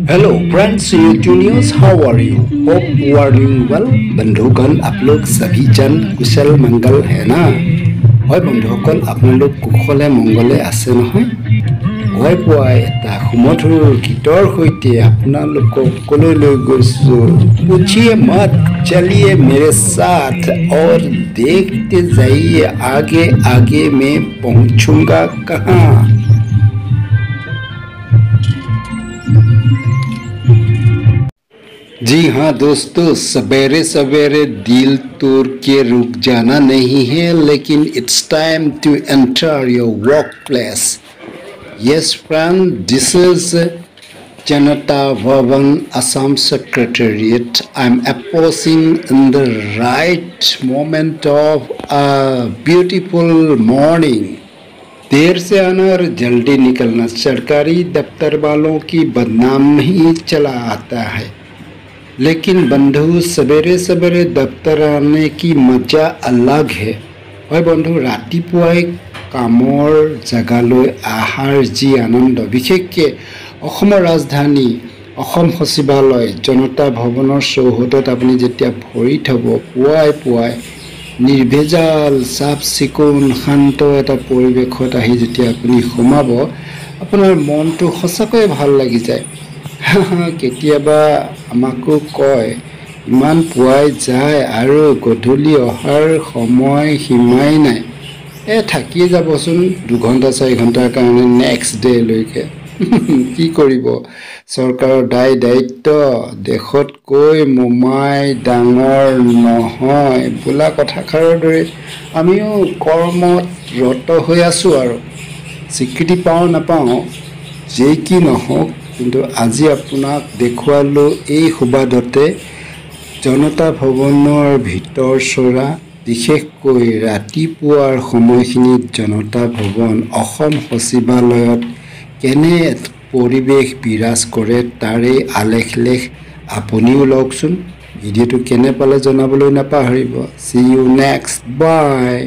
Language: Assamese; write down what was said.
Hello friends, juniors, how are you? Hope you are doing well. बंधुगण आप लोग सभी जन कुशल मंगल है ना? হয় বন্ধুসকল আপোনালোক কুশলে মংগলে আছে নহয় হয় পুৱাই এটা সুমধুৰ গীতৰ সৈতে আপোনালোকক কলৈ লৈ গৈছো पूछिए मत चलिए मेरे साथ और देखते जाइए आगे आगे मैं पहुंचूंगा कहाँ जी हाँ दोस्तों सवेरे सवेरे दिल तोड़ के रुक जाना नहीं है लेकिन it's time to enter your work place yes friend this is Janata Bhavan Assam Secretariat. I'm approaching in the right moment of a beautiful morning. देर से आना और जल्दी निकलना सरकारी दफ्तर वालों की बदनाम नहीं चला आता है लेकिन बंधु सवेरे सवेरे दफ्तर आने की मजा अलग है और बंधु रातिपुवाई कामर जगाলৈ आहार जी आनंद विशेषকৈ অসমৰ ৰাজধানী অসম সচিবালয় জনতা ভৱনৰ চৌহদত আপুনি যেতিয়া ভৰি থব পুৱাই পুৱাই নিৰ্ভেজাল চাফ চিকুণ শান্ত এটা পৰিৱেশত আহি যেতিয়া আপুনি সোমাব আপোনাৰ মনটো সঁচাকৈ ভাল লাগি যায় কেতিয়াবা আমাকো কয় ইমান পুৱাই যায় আৰু গধূলি অহাৰ সময় সীমাই নাই থাকি যাবচোন 2 ঘণ্টা 4 ঘণ্টাৰ কাৰণে নেক্সট ডে লৈকে কি কৰিব চৰকাৰৰ দায়িত্ব দেশত কৈ মোমাই ডাঙৰ নহয় বোলা কথাষাৰৰ দৰে আমিও কৰ্মত ৰত হৈ আছো আৰু স্বীকৃতি পাওঁ নাপাওঁ যে কি নহওক কিন্তু আজি আপোনাক দেখুৱালো এই সুবাদতে জনতা ভৱনৰ ভিতৰ চৰা বিশেষকৈ ৰাতিপুৱাৰ সময়খিনিত জনতা ভৱন অসম সচিবালয়ত কেনে পৰিৱেশ বিৰাজ কৰে তাৰে আলেখ আপুনিও লওকচোন ভিডিঅ'টো কেনে পালে জনাবলৈ নাপাহৰিব see you next bye